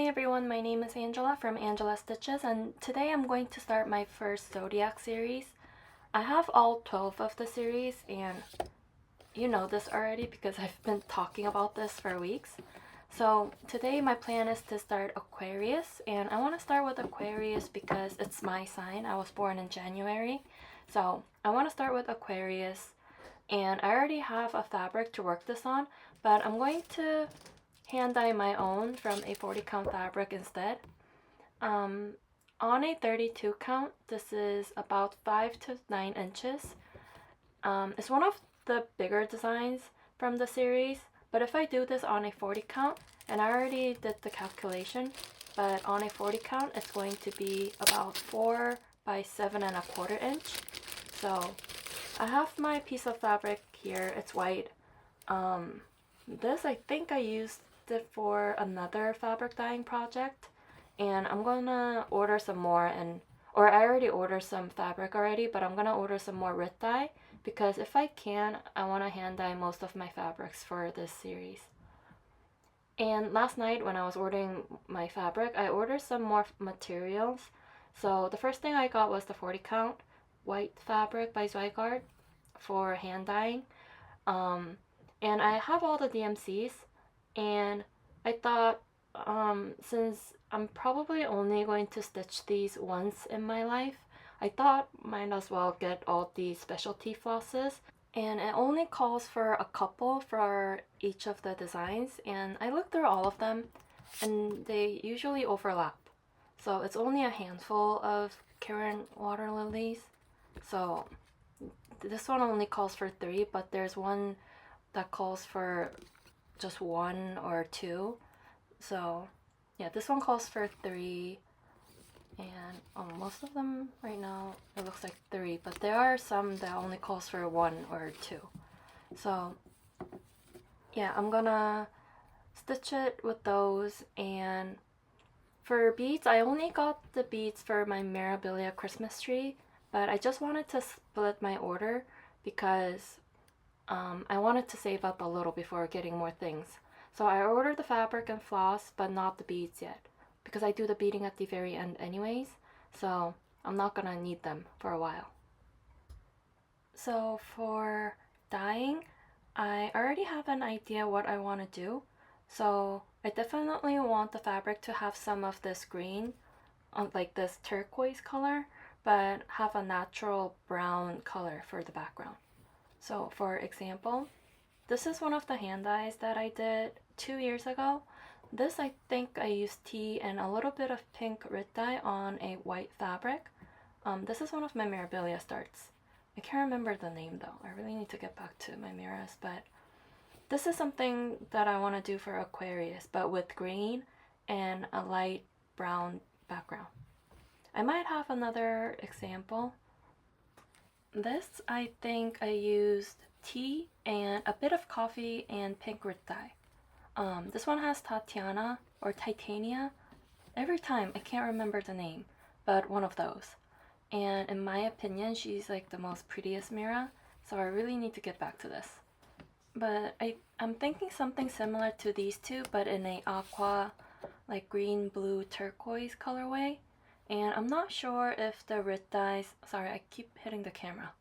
Hi everyone, my name is Angela from Angela Stitches, and today I'm going to start my first Zodiac series. I have all 12 of the series, and you know this already because I've been talking about this for weeks. So today my plan is to start Aquarius, and I want to start with Aquarius because it's my sign. I was born in January, so I want to start with Aquarius, and I already have a fabric to work this on, but I'm going to hand dye my own from a 40 count fabric instead. On a 32 count, this is about 5 to 9 inches. It's one of the bigger designs from the series, but if I do this on a 40 count, and I already did the calculation, but on a 40 count it's going to be about 4 by 7¼ inch. So I have my piece of fabric here, it's white. This I think I used it for another fabric dyeing project, and I'm gonna order some more, or I already ordered some fabric already, but I'm gonna order some more Rit dye because if I can, I want to hand dye most of my fabrics for this series. And last night when I was ordering my fabric, I ordered some more materials. So the first thing I got was the 40 count white fabric by Zodiac for hand dyeing. And I have all the DMCs, and I thought since I'm probably only going to stitch these once in my life, I thought might as well get all the specialty flosses, and it only calls for a couple for each of the designs, and I looked through all of them and they usually overlap. So it's only a handful of Karen water lilies. So this one only calls for 3, but there's one that calls for just 1 or 2. So yeah, this one calls for 3, and most of them right now it looks like 3, but there are some that only calls for 1 or 2. So yeah, I'm gonna stitch it with those. And for beads, I only got the beads for my Mirabilia Christmas tree, but I just wanted to split my order because I wanted to save up a little before getting more things. So I ordered the fabric and floss, but not the beads yet, because I do the beading at the very end anyways, so I'm not gonna need them for a while. So for dyeing, I already have an idea what I want to do. So I definitely want the fabric to have some of this green, like this turquoise color, but have a natural brown color for the background. So for example, this is one of the hand dyes that I did 2 years ago. This I think I used tea and a little bit of pink Rit dye on a white fabric. This is one of my Mirabilia starts. I can't remember the name though. I really need to get back to my mirrors, but this is something that I want to do for Aquarius, but with green and a light brown background. I might have another example. This I think I used tea and a bit of coffee and pink Rit dye. This one has Tatiana or Titania. Every time I can't remember the name, but one of those. And in my opinion, she's like the most prettiest Mira, so I really need to get back to this. But I'm thinking something similar to these two, but in a aqua, like green, blue, turquoise colorway. And I'm not sure if the Rit dyes, sorry, I keep hitting the camera.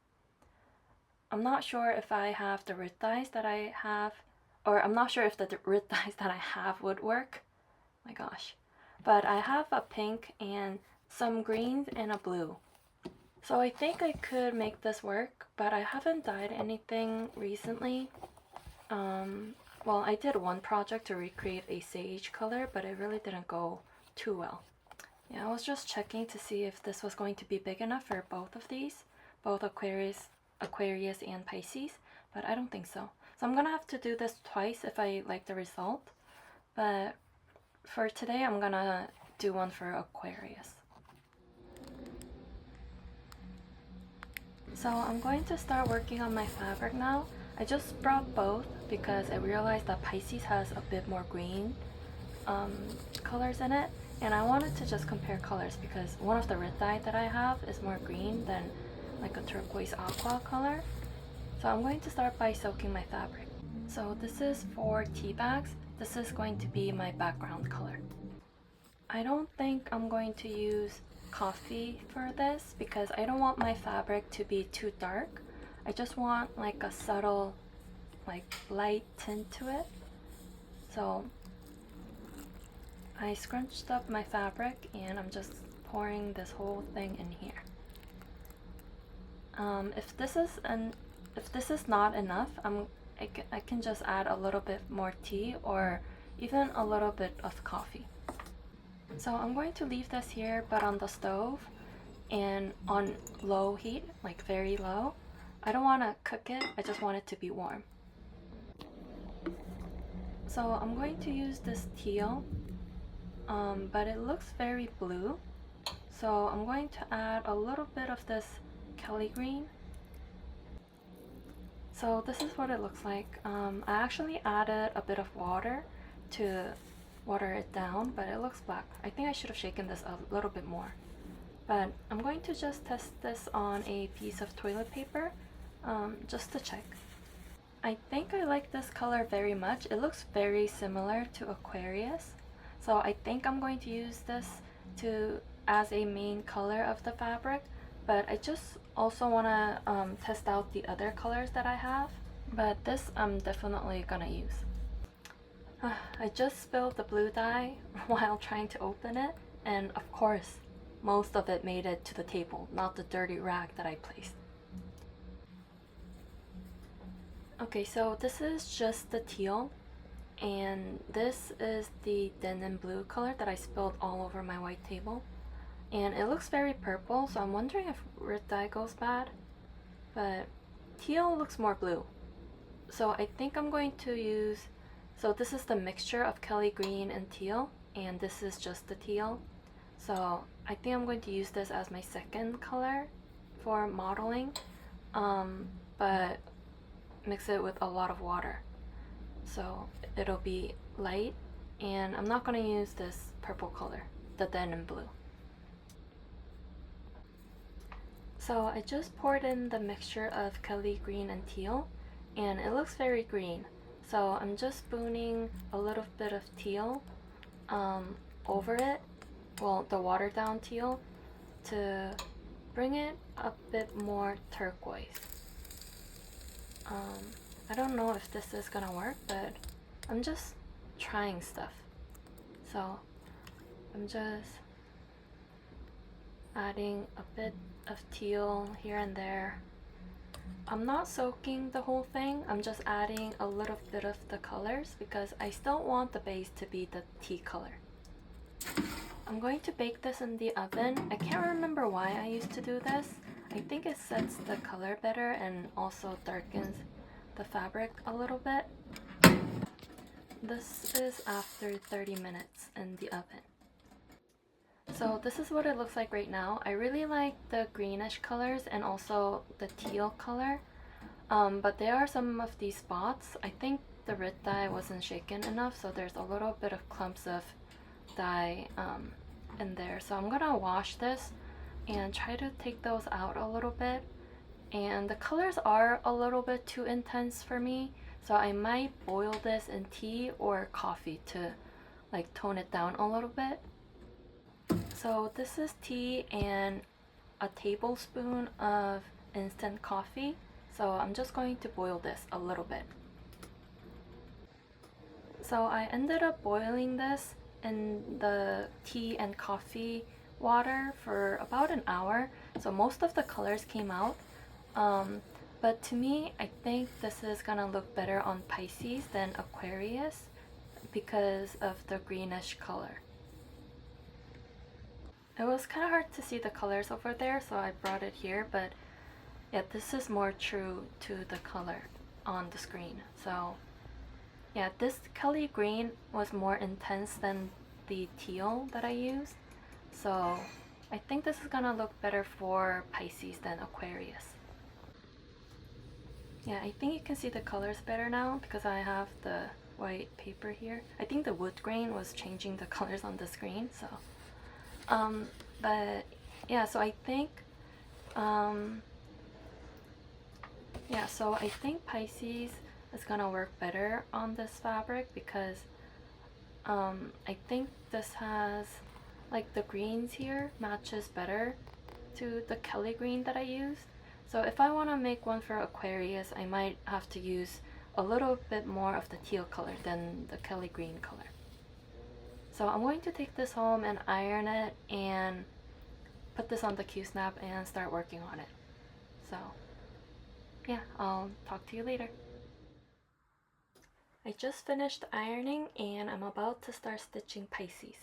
I'm not sure if I have the Rit dyes that I have, or I'm not sure if the Rit dyes that I have would work. My gosh. But I have a pink and some greens and a blue. So I think I could make this work, but I haven't dyed anything recently. Well, I did one project to recreate a sage color, but it really didn't go too well. Yeah, I was just checking to see if this was going to be big enough for both of these, both Aquarius and Pisces, but I don't think so. So I'm gonna have to do this twice if I like the result, but for today I'm gonna do one for Aquarius. So I'm going to start working on my fabric now. I just brought both because I realized that Pisces has a bit more green colors in it, and I wanted to just compare colors because one of the Rit dye that I have is more green than like a turquoise aqua color. So I'm going to start by soaking my fabric. So this is for tea bags. This is going to be my background color. I don't think I'm going to use coffee for this because I don't want my fabric to be too dark. I just want like a subtle, like light tint to it. So I scrunched up my fabric and I'm just pouring this whole thing in here. If this is not enough, I can just add a little bit more tea or even a little bit of coffee. So I'm going to leave this here, but on the stove and on low heat, like very low. I don't want to cook it, I just want it to be warm. So I'm going to use this teal, but it looks very blue. So I'm going to add a little bit of this Kelly green. So this is what it looks like. I actually added a bit of water to water it down, but it looks black. I think I should have shaken this a little bit more. But I'm going to just test this on a piece of toilet paper, just to check. I think I like this color very much. It looks very similar to Aquarius. So I think I'm going to use this as a main color of the fabric, but I just also want to test out the other colors that I have. But this I'm definitely gonna use. I just spilled the blue dye while trying to open it, and of course, most of it made it to the table, not the dirty rag that I placed. Okay, so this is just the teal, and this is the denim blue color that I spilled all over my white table. And it looks very purple, so I'm wondering if red dye goes bad, but teal looks more blue. So I think I'm going to use, so this is the mixture of Kelly green and teal, and this is just the teal. So I think I'm going to use this as my second color for modeling, but mix it with a lot of water. So it'll be light, and I'm not going to use this purple color, the denim blue. So I just poured in the mixture of Kelly green and teal, and it looks very green. So I'm just spooning a little bit of teal over it, well, the watered down teal, to bring it a bit more turquoise. I don't know if this is gonna work, but I'm just trying stuff. So I'm just adding a bit of teal here and there. I'm not soaking the whole thing, I'm just adding a little bit of the colors because I still want the base to be the tea color. I'm going to bake this in the oven. I can't remember why I used to do this. I think it sets the color better and also darkens the fabric a little bit. This is after 30 minutes in the oven. So this is what it looks like right now. I really like the greenish colors and also the teal color, but there are some of these spots. I think the red dye wasn't shaken enough, so there's a little bit of clumps of dye in there. So I'm gonna wash this and try to take those out a little bit. And the colors are a little bit too intense for me, so I might boil this in tea or coffee to like tone it down a little bit. So this is tea and a tablespoon of instant coffee. So I'm just going to boil this a little bit. So I ended up boiling this in the tea and coffee water for about an hour. So most of the colors came out. But to me, I think this is gonna look better on Pisces than Aquarius because of the greenish color. It was kind of hard to see the colors over there, so I brought it here, but yeah, this is more true to the color on the screen. So yeah, this Kelly green was more intense than the teal that I used. So I think this is gonna look better for Pisces than Aquarius. Yeah, I think you can see the colors better now because I have the white paper here. I think the wood grain was changing the colors on the screen, so but yeah, so I think so I think Pisces is gonna work better on this fabric because I think this has like the greens here matches better to the Kelly green that I used. So if I want to make one for Aquarius, I might have to use a little bit more of the teal color than the Kelly green color. So I'm going to take this home and iron it and put this on the Q-snap and start working on it. So yeah, I'll talk to you later. I just finished ironing and I'm about to start stitching Pisces.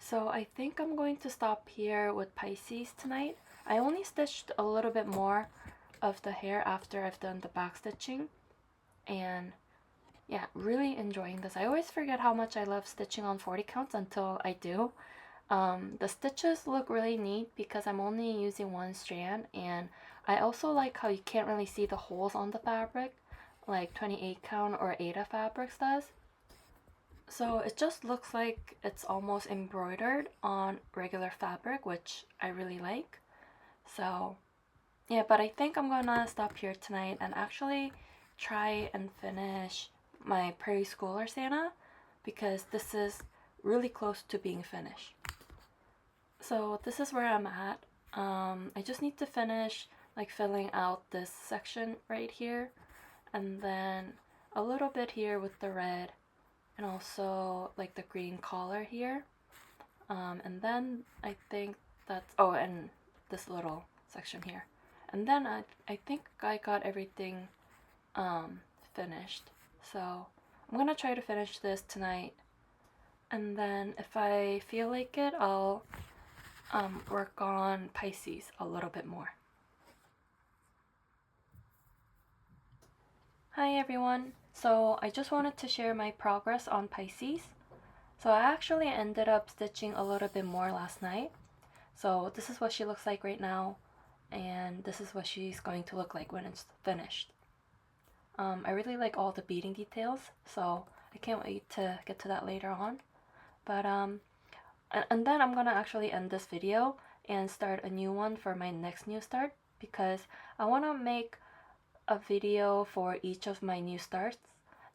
So I think I'm going to stop here with Pisces tonight. I only stitched a little bit more of the hair after I've done the back stitching, and yeah, really enjoying this. I always forget how much I love stitching on 40 counts until I do. The stitches look really neat because I'm only using one strand, and I also like how you can't really see the holes on the fabric like 28 count or Ada fabrics does. So it just looks like it's almost embroidered on regular fabric, which I really like. So yeah, but I think I'm gonna stop here tonight and actually try and finish my Prairie Schooler Santa because this is really close to being finished. So this is where I'm at. I just need to finish like filling out this section right here, and then a little bit here with the red, and also like the green collar here. And then I think that's, oh, and this little section here. And then I think I got everything finished. So I'm gonna try to finish this tonight. And then if I feel like it, I'll work on Pisces a little bit more. Hi everyone! So I just wanted to share my progress on Pisces. So I actually ended up stitching a little bit more last night. So this is what she looks like right now, and this is what she's going to look like when it's finished. I really like all the beading details, so I can't wait to get to that later on. But and then I'm gonna actually end this video and start a new one for my next new start, because I want to make a video for each of my new starts,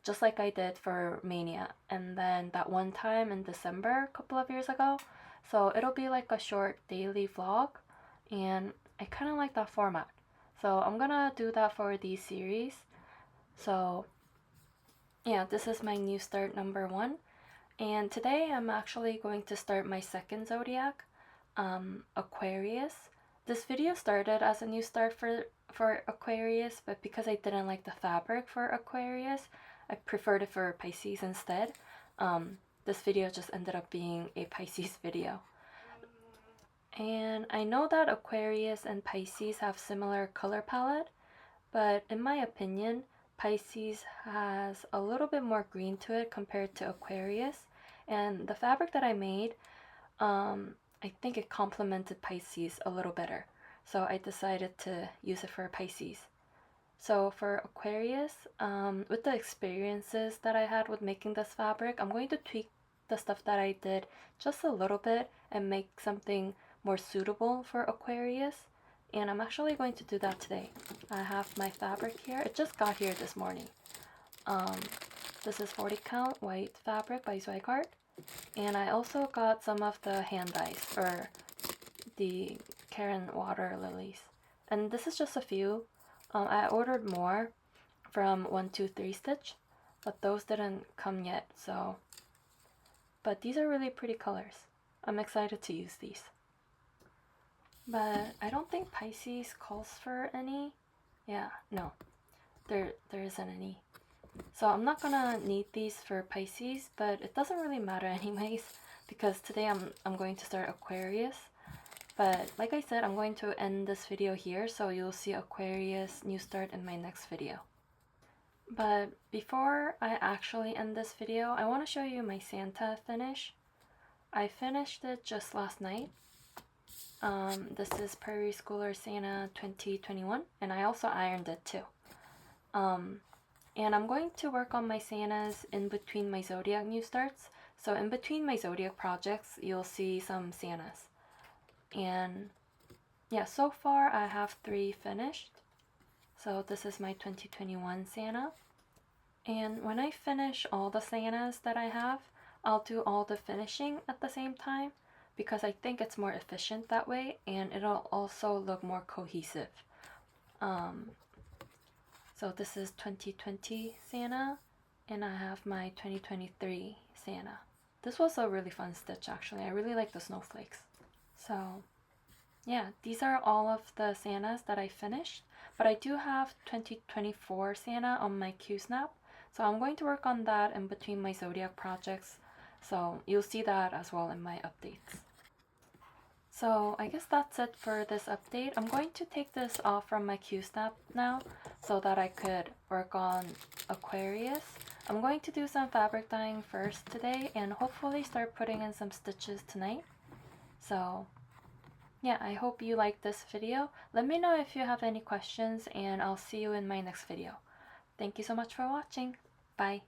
just like I did for Mania and then that one time in December a couple of years ago. So it'll be like a short daily vlog, and I kind of like that format. So I'm gonna do that for these series. So yeah, this is my new start number 1. And today I'm actually going to start my second zodiac, Aquarius. This video started as a new start for Aquarius, but because I didn't like the fabric for Aquarius, I preferred it for Pisces instead. This video just ended up being a Pisces video. And I know that Aquarius and Pisces have similar color palette, but in my opinion, Pisces has a little bit more green to it compared to Aquarius. And the fabric that I made, I think it complemented Pisces a little better. So I decided to use it for Pisces. So for Aquarius, with the experiences that I had with making this fabric, I'm going to tweak the stuff that I did just a little bit and make something more suitable for Aquarius. And I'm actually going to do that today. I have my fabric here. It just got here this morning. This is 40 count white fabric by Zodiac. And I also got some of the hand dyes, or the Karen water lilies. And this is just a few. I ordered more from 123 Stitch, but those didn't come yet, so. But these are really pretty colors. I'm excited to use these. but I don't think Pisces calls for any. Yeah, no, there isn't any. So I'm not gonna need these for Pisces, but it doesn't really matter anyways, because today I'm going to start Aquarius. But like I said, I'm going to end this video here, so you'll see Aquarius new start in my next video. But before I actually end this video, I want to show you my Santa finish. I finished it just last night. This is Prairie Schooler Santa 2021, and I also ironed it too. And I'm going to work on my Santas in between my Zodiac new starts. So in between my Zodiac projects, you'll see some Santas. And yeah, so far I have 3 finished. So this is my 2021 Santa. And when I finish all the Santas that I have, I'll do all the finishing at the same time, because I think it's more efficient that way, and it'll also look more cohesive. So this is 2020 Santa, and I have my 2023 Santa. This was a really fun stitch actually. I really like the snowflakes. So yeah, these are all of the Santas that I finished, but I do have 2024 Santa on my Q-snap, so I'm going to work on that in between my Zodiac projects, so you'll see that as well in my updates. So I guess that's it for this update. I'm going to take this off from my Q-snap now so that I could work on Aquarius. I'm going to do some fabric dyeing first today and hopefully start putting in some stitches tonight. So yeah, I hope you liked this video. Let me know if you have any questions, and I'll see you in my next video. Thank you so much for watching. Bye.